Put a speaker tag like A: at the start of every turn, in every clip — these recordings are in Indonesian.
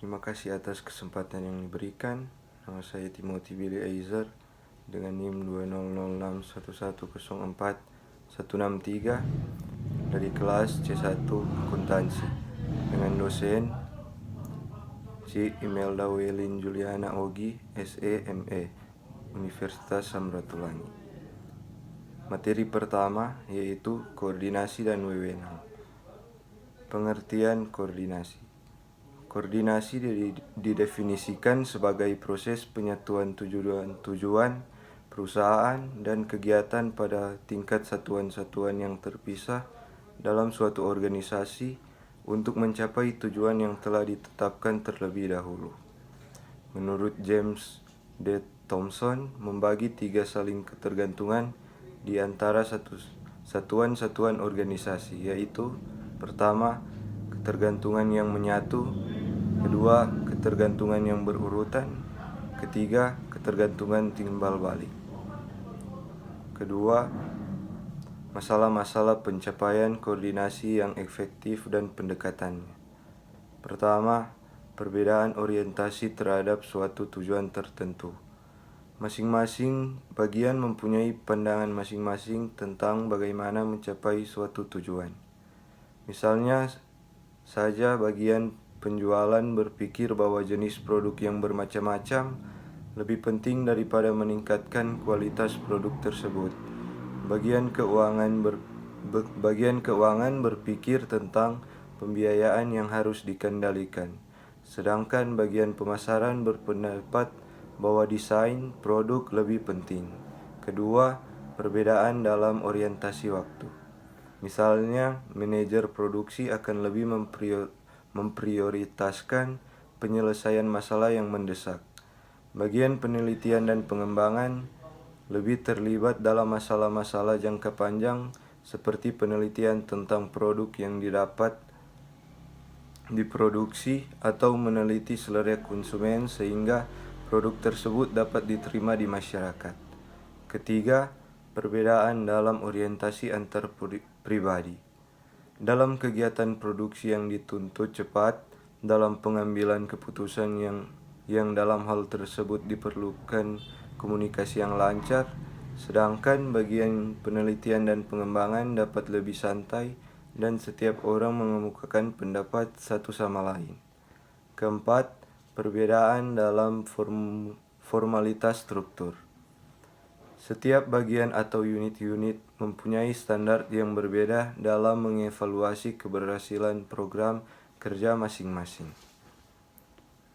A: Terima kasih atas kesempatan yang diberikan. Nama saya Timothy Billy Aizer dengan NIM 20061104 dari kelas C1 Akuntansi dengan dosen Si Imelda Welin Juliana Ogi, SEME, Universitas Samratulangi. Materi pertama yaitu koordinasi dan wewenang. Pengertian koordinasi. Koordinasi didefinisikan sebagai proses penyatuan tujuan perusahaan dan kegiatan pada tingkat satuan-satuan yang terpisah dalam suatu organisasi untuk mencapai tujuan yang telah ditetapkan terlebih dahulu. Menurut James D. Thomson, membagi 3 saling ketergantungan di antara satuan-satuan organisasi, yaitu pertama, ketergantungan yang menyatu, kedua, ketergantungan yang berurutan, ketiga, ketergantungan timbal balik. Kedua, masalah-masalah pencapaian koordinasi yang efektif dan pendekatannya. Pertama, perbedaan orientasi terhadap suatu tujuan tertentu. Masing-masing bagian mempunyai pandangan masing-masing tentang bagaimana mencapai suatu tujuan. Misalnya saja bagian penjualan berpikir bahwa jenis produk yang bermacam-macam lebih penting daripada meningkatkan kualitas produk tersebut. Bagian keuangan berpikir tentang pembiayaan yang harus dikendalikan. Sedangkan bagian pemasaran berpendapat bahwa desain produk lebih penting. Kedua, perbedaan dalam orientasi waktu. Misalnya, manajer produksi akan lebih memprioritaskan penyelesaian masalah yang mendesak. Bagian penelitian dan pengembangan lebih terlibat dalam masalah-masalah jangka panjang seperti penelitian tentang produk yang didapat diproduksi atau meneliti selera konsumen sehingga produk tersebut dapat diterima di masyarakat. Ketiga, perbedaan dalam orientasi antar pribadi. Dalam kegiatan produksi yang dituntut cepat, dalam pengambilan keputusan yang dalam hal tersebut diperlukan komunikasi yang lancar, sedangkan bagian penelitian dan pengembangan dapat lebih santai dan setiap orang mengemukakan pendapat satu sama lain. Keempat, perbedaan dalam formalitas struktur. Setiap bagian atau unit-unit mempunyai standar yang berbeda dalam mengevaluasi keberhasilan program kerja masing-masing.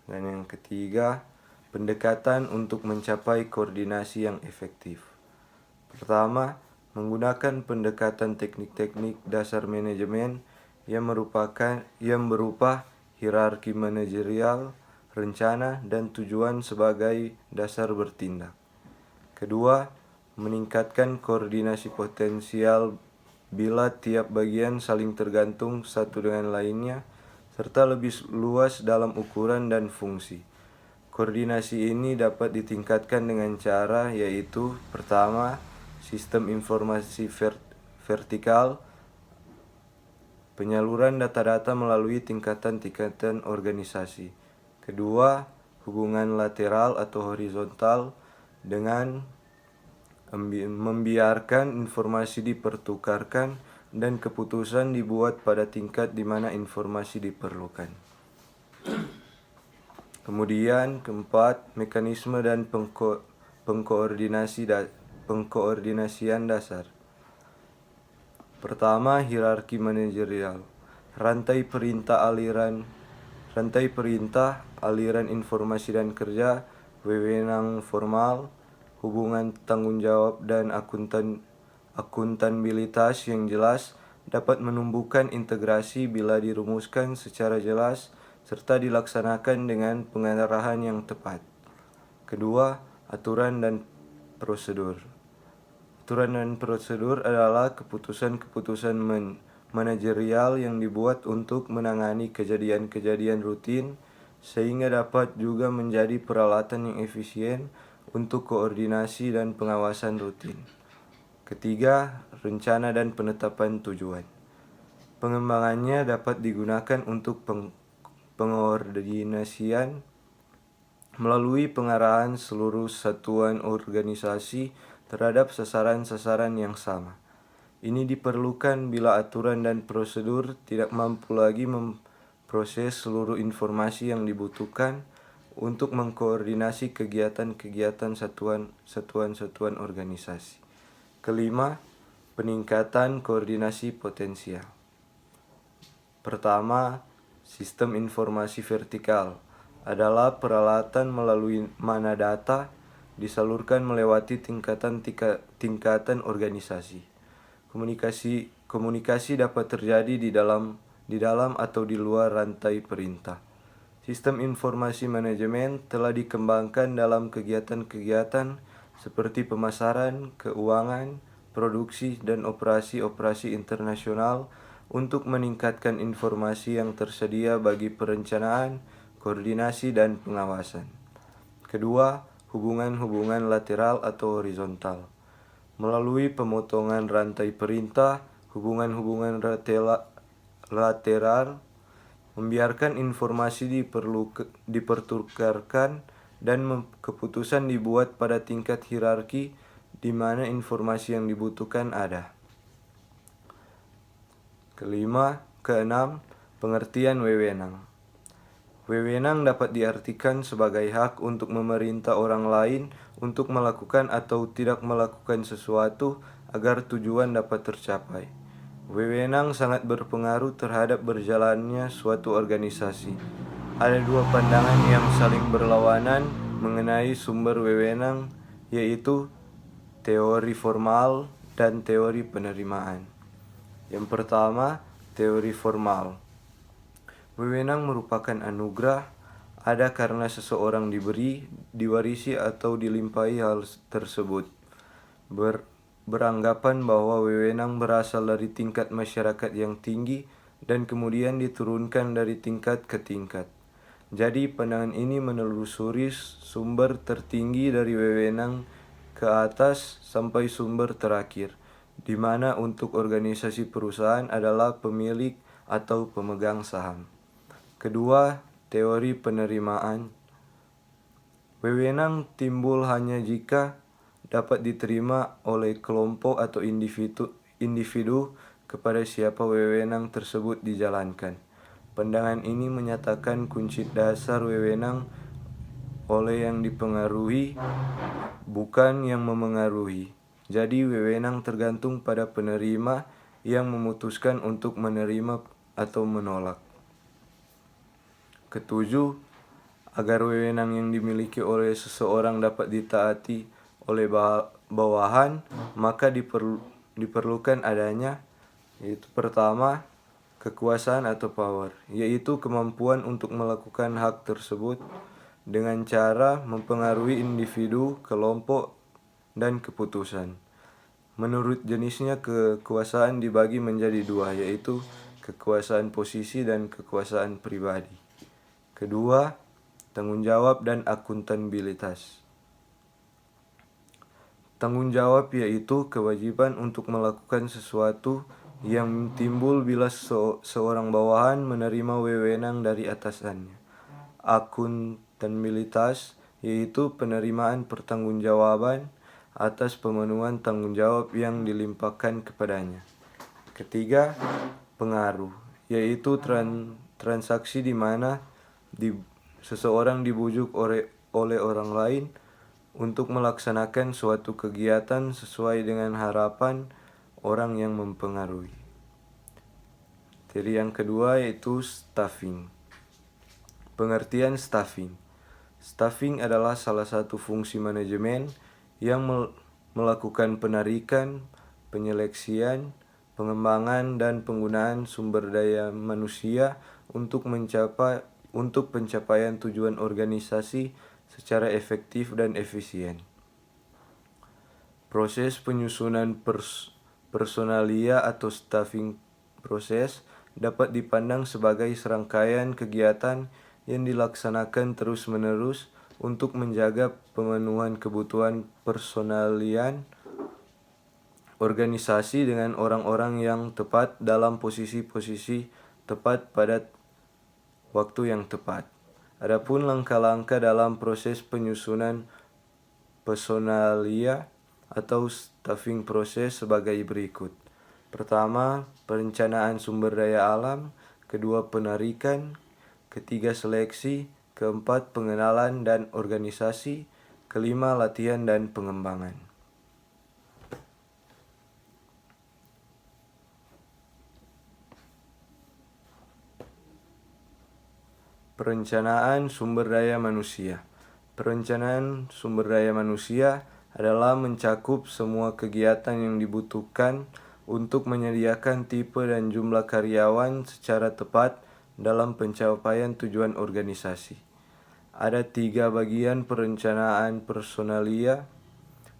A: Dan yang ketiga, pendekatan untuk mencapai koordinasi yang efektif. Pertama, menggunakan pendekatan teknik-teknik dasar manajemen yang berupa hierarki manajerial, rencana, dan tujuan sebagai dasar bertindak. Kedua, meningkatkan koordinasi potensial bila tiap bagian saling tergantung satu dengan lainnya, serta lebih luas dalam ukuran dan fungsi. Koordinasi ini dapat ditingkatkan dengan cara yaitu pertama, sistem informasi vertikal, penyaluran data-data melalui tingkatan-tingkatan organisasi. Kedua, hubungan lateral atau horizontal dengan membiarkan informasi dipertukarkan dan keputusan dibuat pada tingkat di mana informasi diperlukan. Kemudian keempat, mekanisme dan pengkoordinasian dasar. Pertama, hierarki manajerial. Rantai perintah, aliran informasi dan kerja, wewenang formal, hubungan tanggung jawab dan akuntabilitas yang jelas dapat menumbuhkan integrasi bila dirumuskan secara jelas serta dilaksanakan dengan pengarahan yang tepat. Kedua, aturan dan prosedur. Aturan dan prosedur adalah keputusan-keputusan manajerial yang dibuat untuk menangani kejadian-kejadian rutin sehingga dapat juga menjadi peralatan yang efisien untuk koordinasi dan pengawasan rutin. Ketiga, rencana dan penetapan tujuan. Pengembangannya dapat digunakan untuk pengordinasian melalui pengarahan seluruh satuan organisasi terhadap sasaran-sasaran yang sama. Ini diperlukan bila aturan dan prosedur tidak mampu lagi memproses seluruh informasi yang dibutuhkan untuk mengkoordinasi kegiatan-kegiatan satuan-satuan organisasi. Kelima, peningkatan koordinasi potensial. Pertama, sistem informasi vertikal adalah peralatan melalui mana data disalurkan melewati tingkatan organisasi. Komunikasi dapat terjadi di dalam atau di luar rantai perintah. Sistem informasi manajemen telah dikembangkan dalam kegiatan-kegiatan seperti pemasaran, keuangan, produksi, dan operasi-operasi internasional untuk meningkatkan informasi yang tersedia bagi perencanaan, koordinasi, dan pengawasan. Kedua, hubungan-hubungan lateral atau horizontal. Melalui pemotongan rantai perintah, hubungan-hubungan lateral membiarkan informasi dipertukarkan dan keputusan dibuat pada tingkat hierarki di mana informasi yang dibutuhkan ada. Keenam, pengertian wewenang. Wewenang dapat diartikan sebagai hak untuk memerintah orang lain untuk melakukan atau tidak melakukan sesuatu agar tujuan dapat tercapai. Wewenang sangat berpengaruh terhadap berjalannya suatu organisasi. Ada dua pandangan yang saling berlawanan mengenai sumber wewenang, yaitu teori formal dan teori penerimaan. Yang pertama, teori formal. Wewenang merupakan anugerah, ada karena seseorang diberi, diwarisi atau dilimpahi hal tersebut. Beranggapan bahwa wewenang berasal dari tingkat masyarakat yang tinggi dan kemudian diturunkan dari tingkat ke tingkat. Jadi pandangan ini menelusuri sumber tertinggi dari wewenang ke atas sampai sumber terakhir, di mana untuk organisasi perusahaan adalah pemilik atau pemegang saham. Kedua, teori penerimaan. Wewenang timbul hanya jika dapat diterima oleh kelompok atau individu kepada siapa wewenang tersebut dijalankan. Pandangan ini menyatakan kunci dasar wewenang oleh yang dipengaruhi, bukan yang memengaruhi. Jadi wewenang tergantung pada penerima yang memutuskan untuk menerima atau menolak. Ketujuh, agar wewenang yang dimiliki oleh seseorang dapat ditaati oleh bawahan, maka diperlukan adanya, yaitu pertama, kekuasaan atau power, yaitu kemampuan untuk melakukan hak tersebut dengan cara mempengaruhi individu, kelompok, dan keputusan. Menurut jenisnya, kekuasaan dibagi menjadi dua, yaitu kekuasaan posisi dan kekuasaan pribadi. Kedua, tanggung jawab dan akuntabilitas. Tanggung jawab yaitu kewajiban untuk melakukan sesuatu yang timbul bila seorang bawahan menerima wewenang dari atasannya. Akuntabilitas yaitu penerimaan pertanggungjawaban atas pemenuhan tanggung jawab yang dilimpahkan kepadanya. Ketiga, pengaruh, yaitu transaksi di mana seseorang dibujuk oleh orang lain untuk melaksanakan suatu kegiatan sesuai dengan harapan orang yang mempengaruhi. Teori yang kedua yaitu staffing. Pengertian staffing. Staffing adalah salah satu fungsi manajemen yang melakukan penarikan, penyeleksian, pengembangan, dan penggunaan sumber daya manusia untuk pencapaian tujuan organisasi secara efektif dan efisien. Proses penyusunan personalia atau staffing proses dapat dipandang sebagai serangkaian kegiatan yang dilaksanakan terus-menerus untuk menjaga pemenuhan kebutuhan personalian organisasi dengan orang-orang yang tepat dalam posisi-posisi tepat pada waktu yang tepat. Adapun langkah-langkah dalam proses penyusunan personalia atau staffing proses sebagai berikut. Pertama, perencanaan sumber daya alam. Kedua, penarikan. Ketiga, seleksi. Keempat, pengenalan dan organisasi. Kelima, latihan dan pengembangan. Perencanaan sumber daya manusia. Perencanaan sumber daya manusia adalah mencakup semua kegiatan yang dibutuhkan untuk menyediakan tipe dan jumlah karyawan secara tepat dalam pencapaian tujuan organisasi. Ada 3 bagian perencanaan personalia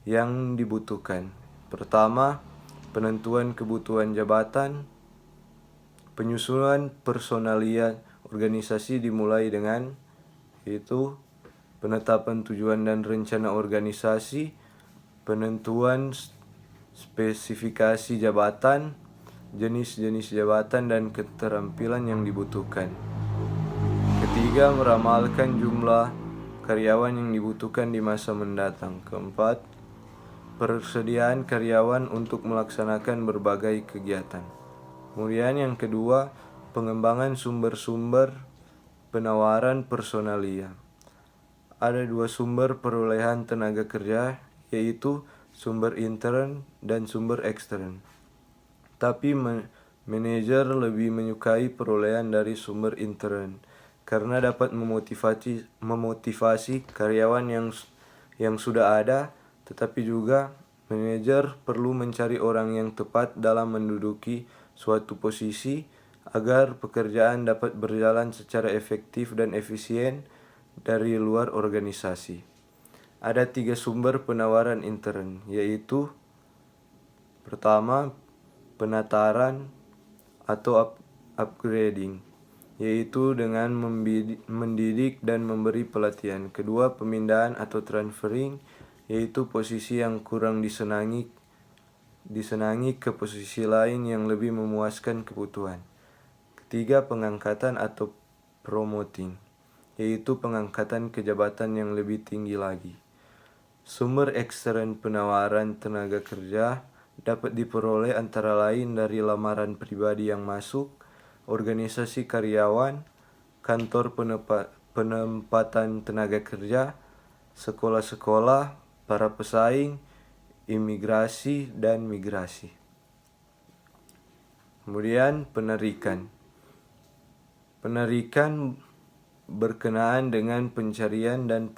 A: yang dibutuhkan. Pertama, penentuan kebutuhan jabatan. Penyusunan personalia organisasi dimulai dengan yaitu penetapan tujuan dan rencana organisasi, penentuan spesifikasi jabatan, jenis-jenis jabatan dan keterampilan yang dibutuhkan. Ketiga, meramalkan jumlah karyawan yang dibutuhkan di masa mendatang. Keempat, persediaan karyawan untuk melaksanakan berbagai kegiatan. Kemudian yang kedua, pengembangan sumber-sumber penawaran personalia. Ada 2 sumber perolehan tenaga kerja, yaitu sumber intern dan sumber ekstern. Tapi manajer lebih menyukai perolehan dari sumber intern karena dapat memotivasi karyawan yang sudah ada, tetapi juga manajer perlu mencari orang yang tepat dalam menduduki suatu posisi agar pekerjaan dapat berjalan secara efektif dan efisien dari luar organisasi. Ada 3 sumber penawaran intern, yaitu pertama, penataran atau upgrading, yaitu dengan mendidik dan memberi pelatihan. Kedua, pemindahan atau transferring, yaitu posisi yang kurang disenangi ke posisi lain yang lebih memuaskan kebutuhan. Ketiga, pengangkatan atau promoting, yaitu pengangkatan ke jabatan yang lebih tinggi lagi. Sumber ekstern penawaran tenaga kerja dapat diperoleh antara lain dari lamaran pribadi yang masuk, organisasi karyawan, kantor penempatan tenaga kerja, sekolah-sekolah, para pesaing, imigrasi, dan migrasi. Kemudian penarikan. Penarikan berkenaan dengan pencarian dan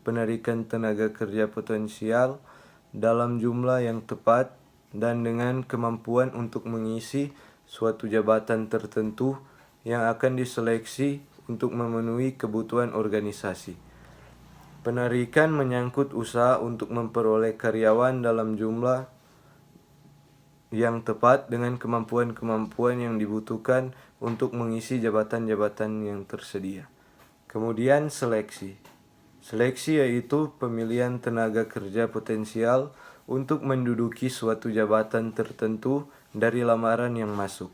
A: penarikan tenaga kerja potensial dalam jumlah yang tepat dan dengan kemampuan untuk mengisi suatu jabatan tertentu yang akan diseleksi untuk memenuhi kebutuhan organisasi. Penarikan menyangkut usaha untuk memperoleh karyawan dalam jumlah yang tepat dengan kemampuan-kemampuan yang dibutuhkan untuk mengisi jabatan-jabatan yang tersedia. Kemudian seleksi. Seleksi yaitu pemilihan tenaga kerja potensial untuk menduduki suatu jabatan tertentu dari lamaran yang masuk.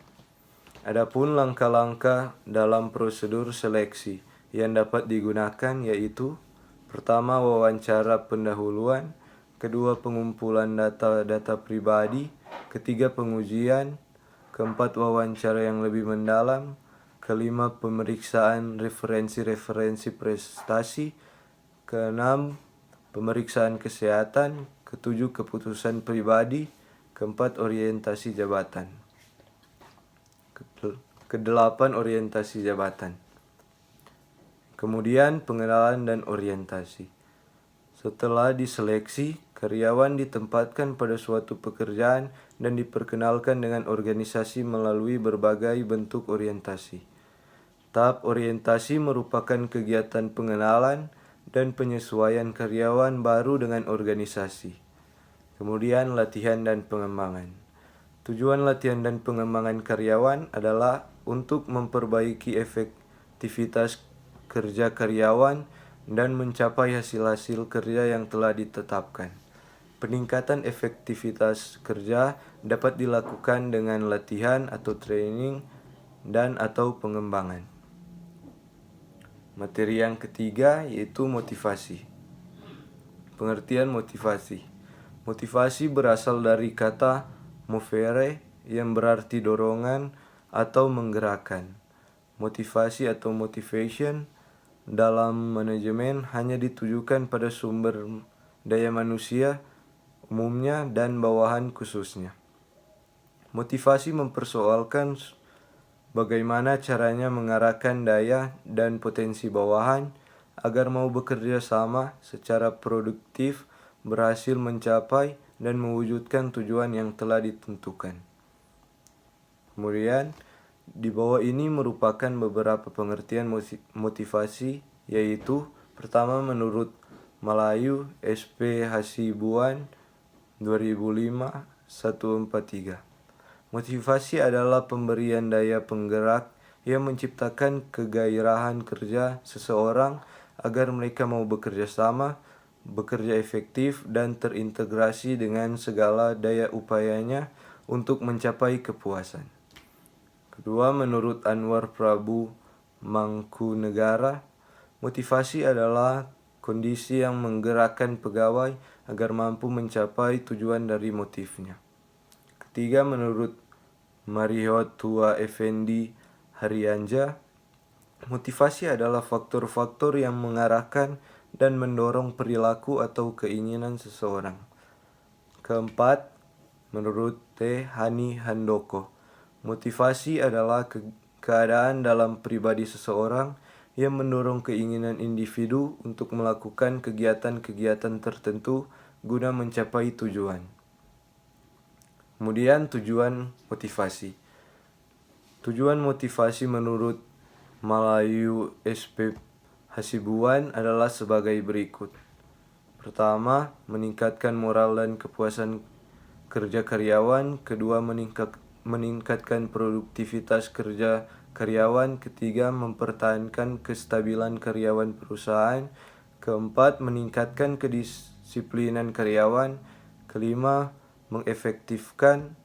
A: Adapun langkah-langkah dalam prosedur seleksi yang dapat digunakan yaitu pertama, wawancara pendahuluan. Kedua, pengumpulan data pribadi. Ketiga, pengujian. Keempat, wawancara yang lebih mendalam. Kelima, pemeriksaan referensi prestasi. Keenam, pemeriksaan kesehatan. Ketujuh, keputusan pribadi. Keempat, orientasi jabatan. Kedelapan, orientasi jabatan. Kemudian pengenalan dan orientasi. Setelah diseleksi, karyawan ditempatkan pada suatu pekerjaan dan diperkenalkan dengan organisasi melalui berbagai bentuk orientasi. Tahap orientasi merupakan kegiatan pengenalan dan penyesuaian karyawan baru dengan organisasi. Kemudian latihan dan pengembangan. Tujuan latihan dan pengembangan karyawan adalah untuk memperbaiki efektivitas kerja karyawan dan mencapai hasil-hasil kerja yang telah ditetapkan. Peningkatan efektivitas kerja dapat dilakukan dengan latihan atau training dan atau pengembangan. Materi yang ketiga yaitu motivasi. Pengertian motivasi. Motivasi berasal dari kata movere yang berarti dorongan atau menggerakkan. Motivasi atau motivation dalam manajemen hanya ditujukan pada sumber daya manusia umumnya dan bawahan khususnya. Motivasi mempersoalkan bagaimana caranya mengarahkan daya dan potensi bawahan agar mau bekerja sama secara produktif, berhasil mencapai dan mewujudkan tujuan yang telah ditentukan. Kemudian, di bawah ini merupakan beberapa pengertian motivasi, yaitu pertama menurut Malayu SP Hasibuan 2005 143. Motivasi adalah pemberian daya penggerak yang menciptakan kegairahan kerja seseorang agar mereka mau bekerja sama, bekerja efektif, dan terintegrasi dengan segala daya upayanya untuk mencapai kepuasan. Kedua, menurut Anwar Prabu Mangkunegara, motivasi adalah kondisi yang menggerakkan pegawai agar mampu mencapai tujuan dari motifnya. Ketiga, menurut Marihotua Effendi Haryanja, motivasi adalah faktor-faktor yang mengarahkan dan mendorong perilaku atau keinginan seseorang. Keempat, menurut T. Hani Handoko, motivasi adalah keadaan dalam pribadi seseorang yang mendorong keinginan individu untuk melakukan kegiatan-kegiatan tertentu guna mencapai tujuan. Kemudian tujuan motivasi. Tujuan motivasi menurut Malayu SP Hasibuan adalah sebagai berikut. Pertama, meningkatkan moral dan kepuasan kerja karyawan. Kedua, meningkatkan produktivitas kerja karyawan. Ketiga, mempertahankan kestabilan karyawan perusahaan. Keempat, meningkatkan kedisiplinan karyawan. Kelima, mengefektifkan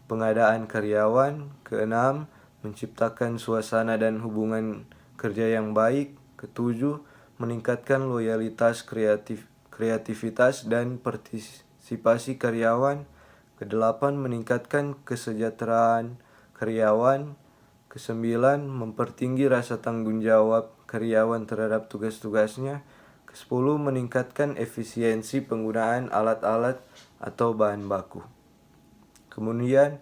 A: pengadaan karyawan. Keenam, menciptakan suasana dan hubungan kerja yang baik. Ketujuh, meningkatkan loyalitas, kreativitas dan partisipasi karyawan. Kedelapan, meningkatkan kesejahteraan karyawan. Kesembilan, mempertinggi rasa tanggung jawab karyawan terhadap tugas-tugasnya. Kesepuluh, meningkatkan efisiensi penggunaan alat-alat atau bahan baku. Kemudian,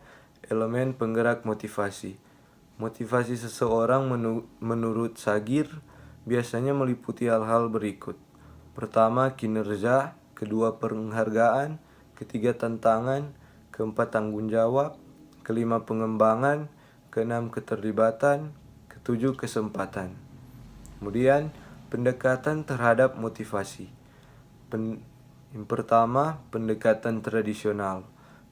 A: elemen penggerak motivasi. Motivasi seseorang menurut Sagir biasanya meliputi hal-hal berikut. Pertama, kinerja. Kedua, penghargaan. Ketiga, tantangan. Keempat, tanggung jawab. Kelima, pengembangan. Keenam, keterlibatan. Ketujuh, kesempatan. Kemudian, pendekatan terhadap motivasi. Yang pertama, pendekatan tradisional.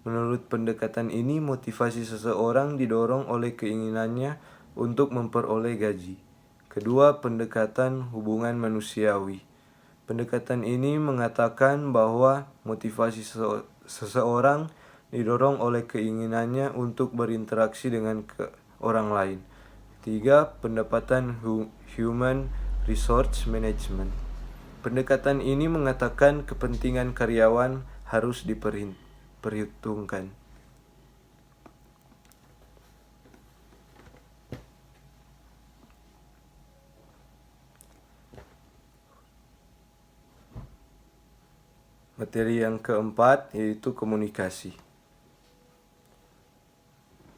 A: Menurut pendekatan ini, motivasi seseorang didorong oleh keinginannya untuk memperoleh gaji. Kedua, pendekatan hubungan manusiawi. Pendekatan ini mengatakan bahwa motivasi seseorang didorong oleh keinginannya untuk berinteraksi dengan orang lain. Ketiga, pendekatan human resource management. Pendekatan ini mengatakan kepentingan karyawan harus diperhitungkan. Materi yang keempat yaitu komunikasi.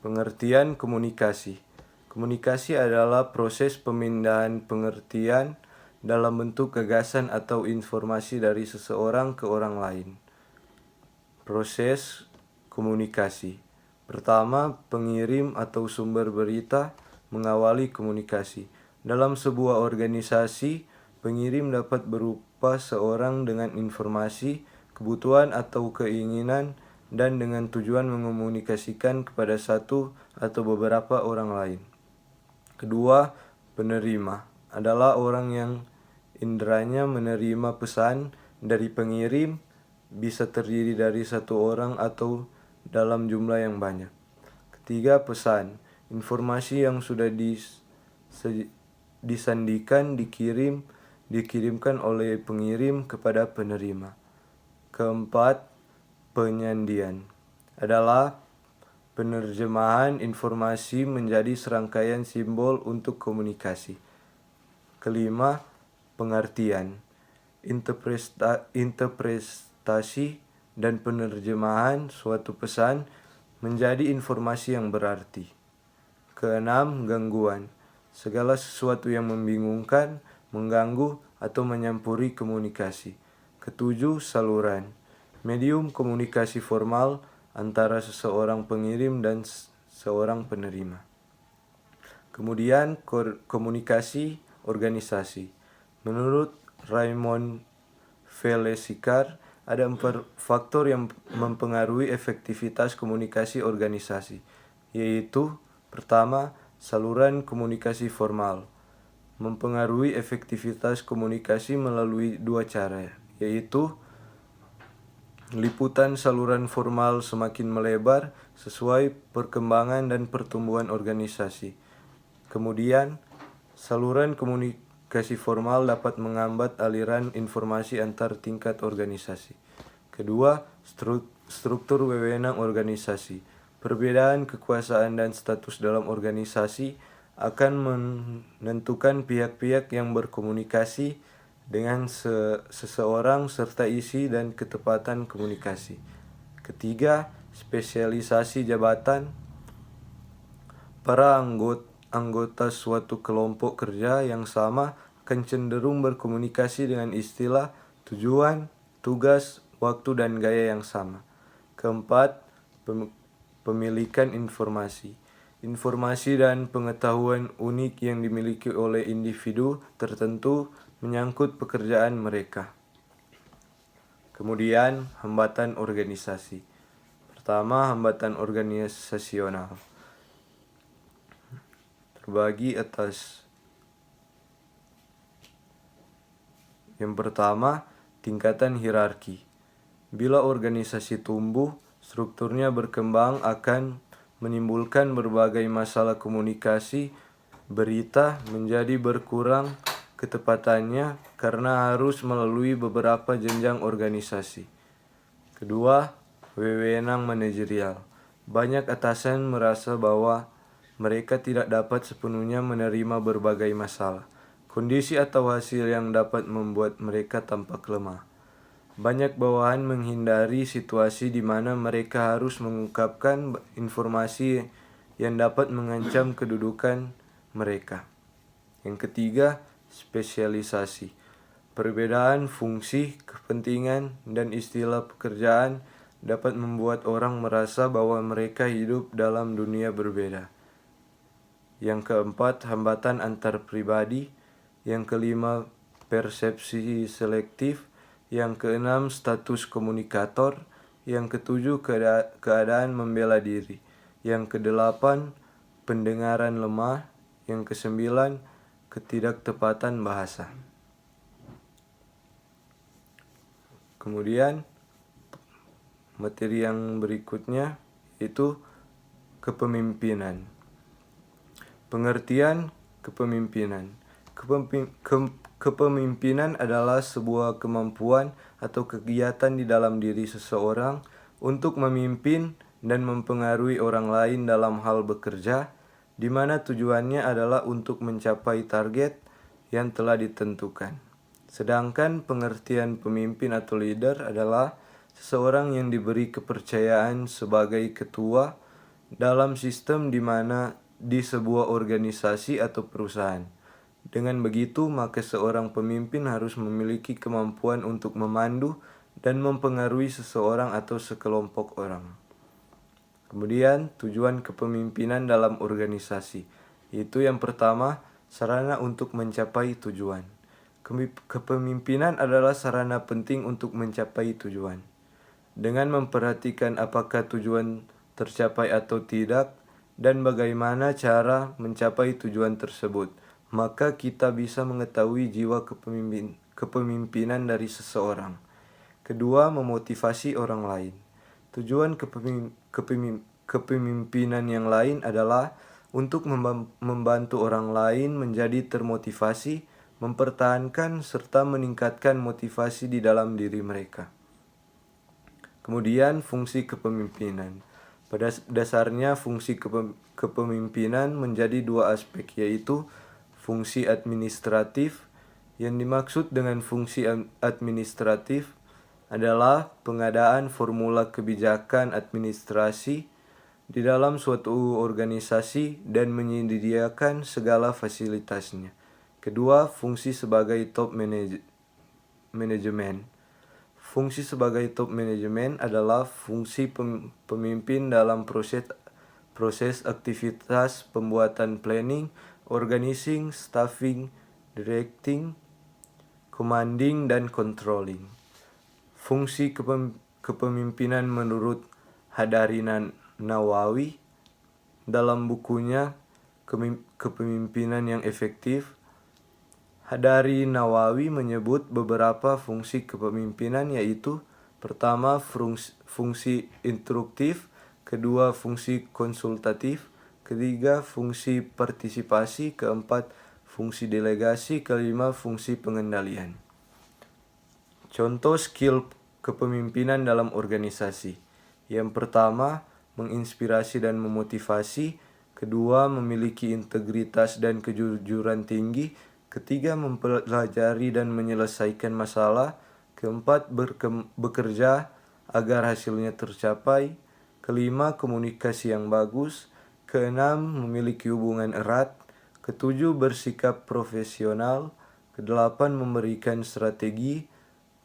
A: Pengertian komunikasi. Komunikasi adalah proses pemindahan pengertian dalam bentuk gagasan atau informasi dari seseorang ke orang lain. Proses komunikasi. Pertama, pengirim atau sumber berita mengawali komunikasi. Dalam sebuah organisasi, pengirim dapat berupa seorang dengan informasi, kebutuhan atau keinginan dan dengan tujuan mengomunikasikan kepada satu atau beberapa orang lain. Kedua, penerima adalah orang yang inderanya menerima pesan dari pengirim, bisa terdiri dari satu orang atau dalam jumlah yang banyak. Ketiga, pesan, informasi yang sudah disandikan, dikirimkan oleh pengirim kepada penerima. Keempat, penyandian adalah penerjemahan informasi menjadi serangkaian simbol untuk komunikasi. Kelima, pengertian, interpretasi dan penerjemahan suatu pesan menjadi informasi yang berarti. Keenam, gangguan, segala sesuatu yang membingungkan, mengganggu, atau menyampuri komunikasi. Ketujuh, saluran, medium komunikasi formal antara seseorang pengirim dan seorang penerima. Kemudian, komunikasi organisasi. Menurut Raymond Vellesikar, ada 4 faktor yang mempengaruhi efektivitas komunikasi organisasi, yaitu pertama, saluran komunikasi formal. Mempengaruhi efektivitas komunikasi melalui 2 cara, yaitu liputan saluran formal semakin melebar sesuai perkembangan dan pertumbuhan organisasi. Kemudian, saluran komunikasi formal dapat menghambat aliran informasi antar tingkat organisasi. Kedua, struktur wewenang organisasi. Perbedaan kekuasaan dan status dalam organisasi akan menentukan pihak-pihak yang berkomunikasi dengan seseorang serta isi dan ketepatan komunikasi. Ketiga, spesialisasi jabatan. Para anggota suatu kelompok kerja yang sama akan cenderung berkomunikasi dengan istilah, tujuan, tugas, waktu, dan gaya yang sama. Keempat, pemilikan informasi. Informasi dan pengetahuan unik yang dimiliki oleh individu tertentu menyangkut pekerjaan mereka. Kemudian, hambatan organisasi. Pertama, hambatan organisasional. Terbagi atas yang pertama, tingkatan hierarki. Bila organisasi tumbuh, strukturnya berkembang akan menimbulkan berbagai masalah komunikasi, berita menjadi berkurang ketepatannya karena harus melalui beberapa jenjang organisasi. Kedua, wewenang manajerial. Banyak atasan merasa bahwa mereka tidak dapat sepenuhnya menerima berbagai masalah, kondisi atau hasil yang dapat membuat mereka tampak lemah. Banyak bawahan menghindari situasi di mana mereka harus mengungkapkan informasi yang dapat mengancam kedudukan mereka. Yang ketiga, spesialisasi. Perbedaan fungsi, kepentingan, dan istilah pekerjaan dapat membuat orang merasa bahwa mereka hidup dalam dunia berbeda. Yang keempat, hambatan antar pribadi. Yang kelima, persepsi selektif. Yang keenam, status komunikator. Yang ketujuh, keadaan membela diri. Yang kedelapan, pendengaran lemah. Yang kesembilan, ketidaktepatan bahasa. Kemudian, materi yang berikutnya itu kepemimpinan. Pengertian kepemimpinan. Kepemimpinan adalah sebuah kemampuan atau kegiatan di dalam diri seseorang untuk memimpin dan mempengaruhi orang lain dalam hal bekerja, di mana tujuannya adalah untuk mencapai target yang telah ditentukan. Sedangkan pengertian pemimpin atau leader adalah seseorang yang diberi kepercayaan sebagai ketua dalam sistem di mana di sebuah organisasi atau perusahaan. Dengan begitu, maka seorang pemimpin harus memiliki kemampuan untuk memandu dan mempengaruhi seseorang atau sekelompok orang. Kemudian, tujuan kepemimpinan dalam organisasi. Itu yang pertama, sarana untuk mencapai tujuan. Kepemimpinan adalah sarana penting untuk mencapai tujuan. Dengan memperhatikan apakah tujuan tercapai atau tidak, dan bagaimana cara mencapai tujuan tersebut, maka kita bisa mengetahui jiwa kepemimpinan dari seseorang. Kedua, memotivasi orang lain. Tujuan kepemimpinan yang lain adalah untuk membantu orang lain menjadi termotivasi, mempertahankan serta meningkatkan motivasi di dalam diri mereka. Kemudian fungsi kepemimpinan. Pada dasarnya fungsi kepemimpinan menjadi dua aspek, yaitu fungsi administratif. Yang dimaksud dengan fungsi administratif adalah pengadaan formula kebijakan administrasi di dalam suatu organisasi dan menyediakan segala fasilitasnya. Kedua, fungsi sebagai top manajemen. Fungsi sebagai top manajemen adalah fungsi pemimpin dalam proses aktivitas pembuatan planning, organizing, staffing, directing, commanding, dan controlling. Fungsi kepemimpinan menurut Hadari Nawawi dalam bukunya Kepemimpinan yang Efektif. Hadari Nawawi menyebut beberapa fungsi kepemimpinan, yaitu pertama fungsi instruktif, kedua fungsi konsultatif, ketiga fungsi partisipasi, keempat fungsi delegasi, kelima fungsi pengendalian. Contoh skill kepemimpinan dalam organisasi. Yang pertama, menginspirasi dan memotivasi. Kedua, memiliki integritas dan kejujuran tinggi. Ketiga, mempelajari dan menyelesaikan masalah. Keempat, bekerja agar hasilnya tercapai. Kelima, komunikasi yang bagus. Keenam, memiliki hubungan erat. Ketujuh, bersikap profesional. Kedelapan, memberikan strategi.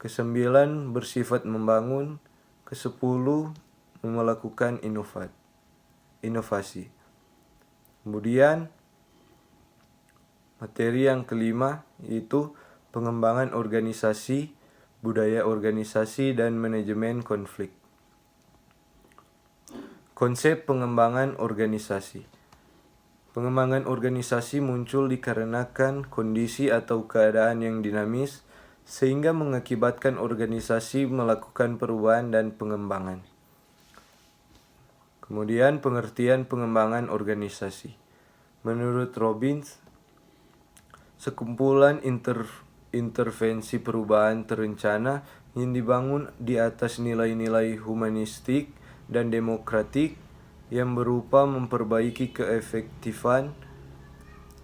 A: Kesembilan, bersifat membangun. Kesepuluh, melakukan inovasi. Kemudian materi yang kelima yaitu pengembangan organisasi, budaya organisasi, dan manajemen konflik. Konsep pengembangan organisasi. Pengembangan organisasi muncul dikarenakan kondisi atau keadaan yang dinamis sehingga mengakibatkan organisasi melakukan perubahan dan pengembangan. Kemudian pengertian pengembangan organisasi. Menurut Robbins, sekumpulan intervensi perubahan terencana yang dibangun di atas nilai-nilai humanistik dan demokratik yang berupa memperbaiki keefektifan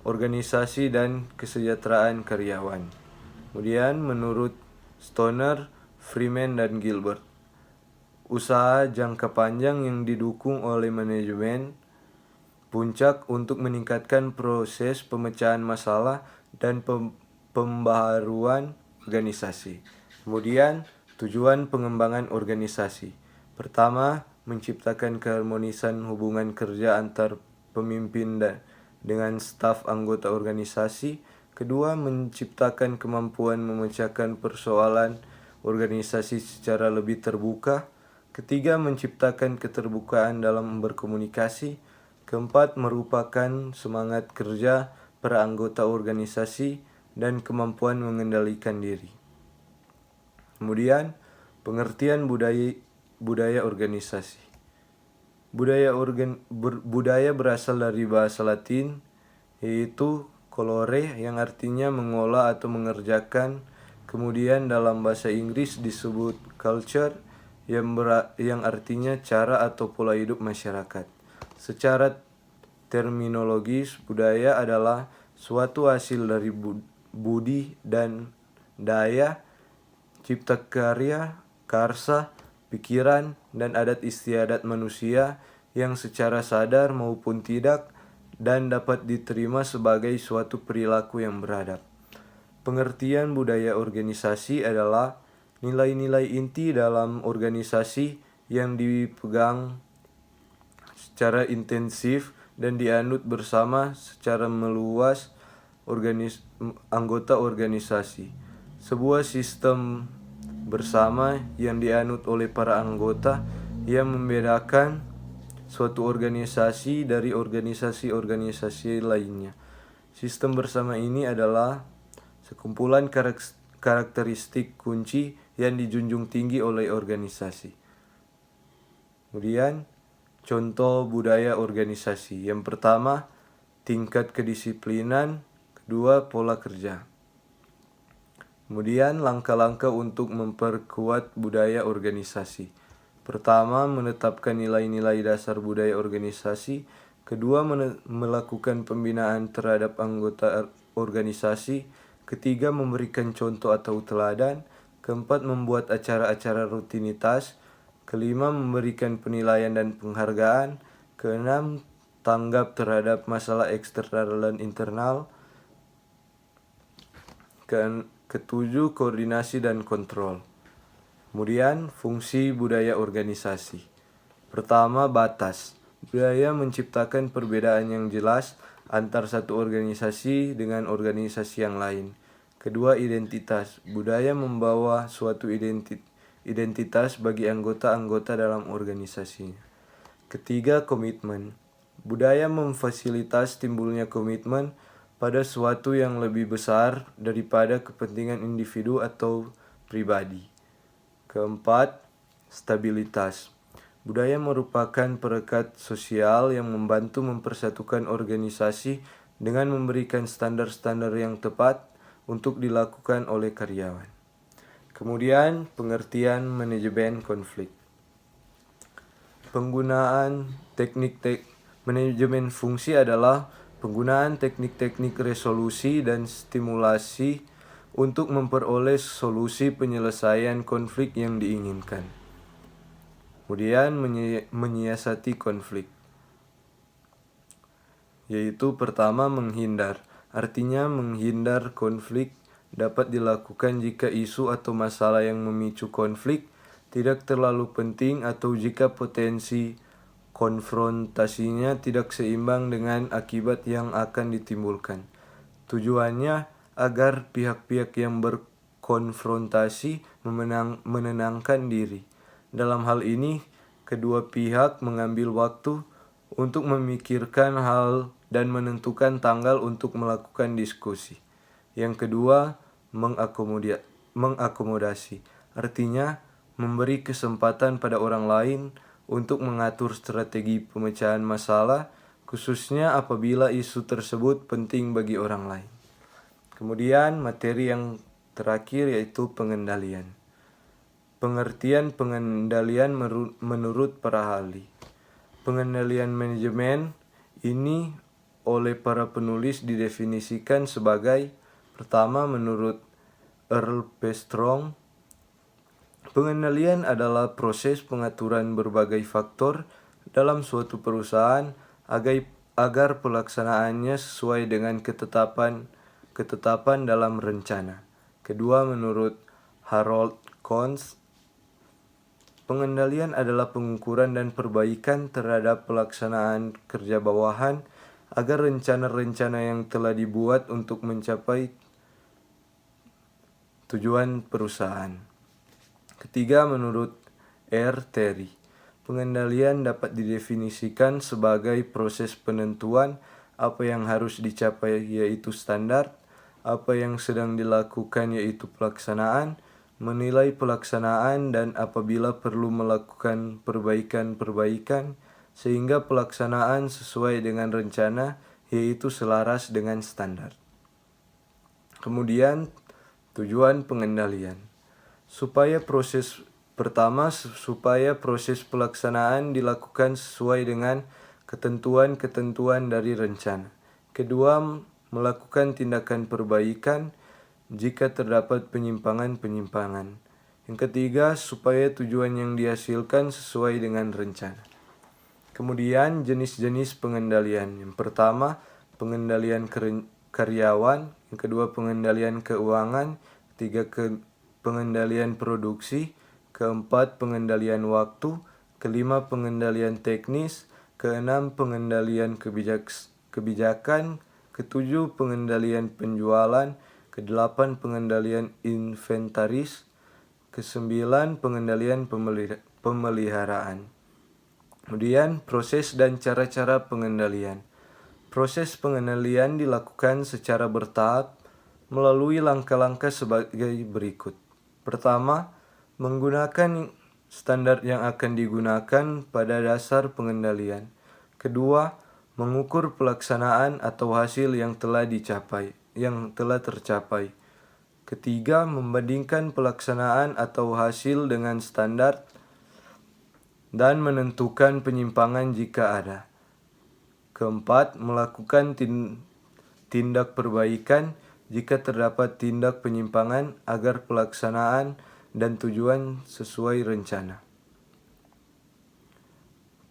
A: organisasi dan kesejahteraan karyawan. Kemudian menurut Stoner, Freeman, dan Gilbert, usaha jangka panjang yang didukung oleh manajemen puncak untuk meningkatkan proses pemecahan masalah dan pembaharuan organisasi. Kemudian tujuan pengembangan organisasi. Pertama, menciptakan keharmonisan hubungan kerja antar pemimpin dengan staf anggota organisasi. Kedua, menciptakan kemampuan memecahkan persoalan organisasi secara lebih terbuka. Ketiga, menciptakan keterbukaan dalam berkomunikasi. Keempat, merupakan semangat kerja para anggota organisasi dan kemampuan mengendalikan diri. Kemudian, pengertian budaya organisasi. Budaya berasal dari bahasa Latin, yaitu colore, yang artinya mengolah atau mengerjakan. Kemudian dalam bahasa Inggris disebut culture, yang artinya cara atau pola hidup masyarakat. Secara terminologis, budaya adalah suatu hasil dari budi dan daya, cipta karya, karsa, pikiran, dan adat istiadat manusia yang secara sadar maupun tidak dan dapat diterima sebagai suatu perilaku yang beradab. Pengertian budaya organisasi adalah nilai-nilai inti dalam organisasi yang dipegang secara intensif dan dianut bersama secara meluas anggota organisasi. Sebuah sistem bersama yang dianut oleh para anggota yang membedakan suatu organisasi dari organisasi-organisasi lainnya. Sistem bersama ini adalah sekumpulan karakteristik kunci yang dijunjung tinggi oleh organisasi. Kemudian, contoh budaya organisasi. Yang pertama, tingkat kedisiplinan. Kedua, pola kerja. Kemudian, langkah-langkah untuk memperkuat budaya organisasi. Pertama, menetapkan nilai-nilai dasar budaya organisasi. Kedua, melakukan pembinaan terhadap anggota organisasi. Ketiga, memberikan contoh atau teladan. Keempat, membuat acara-acara rutinitas. Kelima, memberikan penilaian dan penghargaan. Keenam, tanggap terhadap masalah eksternal dan internal. Ketujuh, koordinasi dan kontrol. Kemudian, fungsi budaya organisasi. Pertama, batas. Budaya menciptakan perbedaan yang jelas antar satu organisasi dengan organisasi yang lain. Kedua, identitas. Budaya membawa suatu identitas bagi anggota-anggota dalam organisasi. Ketiga, komitmen. Budaya memfasilitas timbulnya komitmen pada suatu yang lebih besar daripada kepentingan individu atau pribadi. Keempat, stabilitas. Budaya merupakan perekat sosial yang membantu mempersatukan organisasi dengan memberikan standar-standar yang tepat untuk dilakukan oleh karyawan. Kemudian, pengertian manajemen konflik. Penggunaan teknik manajemen fungsi adalah penggunaan teknik-teknik resolusi dan stimulasi untuk memperoleh solusi penyelesaian konflik yang diinginkan. Kemudian, menyiasati konflik, yaitu pertama, menghindar. Artinya, menghindar konflik dapat dilakukan jika isu atau masalah yang memicu konflik tidak terlalu penting atau jika potensi konfrontasinya tidak seimbang dengan akibat yang akan ditimbulkan. Tujuannya agar pihak-pihak yang berkonfrontasi menenangkan diri. Dalam hal ini, kedua pihak mengambil waktu untuk memikirkan hal dan menentukan tanggal untuk melakukan diskusi. Yang kedua, mengakomodasi. Artinya, memberi kesempatan pada orang lain untuk mengatur strategi pemecahan masalah, khususnya apabila isu tersebut penting bagi orang lain. Kemudian, materi yang terakhir yaitu pengendalian. Pengertian pengendalian menurut para ahli. Pengendalian manajemen ini oleh para penulis didefinisikan sebagai: pertama, menurut Earl P. Strong, pengendalian adalah proses pengaturan berbagai faktor dalam suatu perusahaan agar pelaksanaannya sesuai dengan ketetapan dalam rencana. Kedua, menurut Harold Kohns, pengendalian adalah pengukuran dan perbaikan terhadap pelaksanaan kerja bawahan agar rencana-rencana yang telah dibuat untuk mencapai tujuan perusahaan. Ketiga, menurut R. Terry, pengendalian dapat didefinisikan sebagai proses penentuan apa yang harus dicapai yaitu standar, apa yang sedang dilakukan yaitu pelaksanaan, menilai pelaksanaan, dan apabila perlu melakukan perbaikan-perbaikan sehingga pelaksanaan sesuai dengan rencana yaitu selaras dengan standar. Kemudian, tujuan pengendalian. Supaya proses pelaksanaan dilakukan sesuai dengan ketentuan-ketentuan dari rencana. Kedua, melakukan tindakan perbaikan jika terdapat penyimpangan-penyimpangan. Yang ketiga, supaya tujuan yang dihasilkan sesuai dengan rencana. Kemudian, jenis-jenis pengendalian. Yang pertama, pengendalian karyawan. Yang kedua, pengendalian keuangan. Ketiga, pengendalian produksi. Keempat, pengendalian waktu. Kelima, pengendalian teknis. Keenam, pengendalian kebijakan. Ketujuh, pengendalian penjualan. Kedelapan, pengendalian inventaris. Kesembilan, pengendalian pemeliharaan. Kemudian, proses dan cara-cara pengendalian. Proses pengendalian dilakukan secara bertahap melalui langkah-langkah sebagai berikut. Pertama, menggunakan standar yang akan digunakan pada dasar pengendalian. Kedua, mengukur pelaksanaan atau hasil yang telah tercapai. Ketiga, membandingkan pelaksanaan atau hasil dengan standar dan menentukan penyimpangan jika ada. Keempat, melakukan tindak perbaikan jika terdapat tindak penyimpangan agar pelaksanaan dan tujuan sesuai rencana.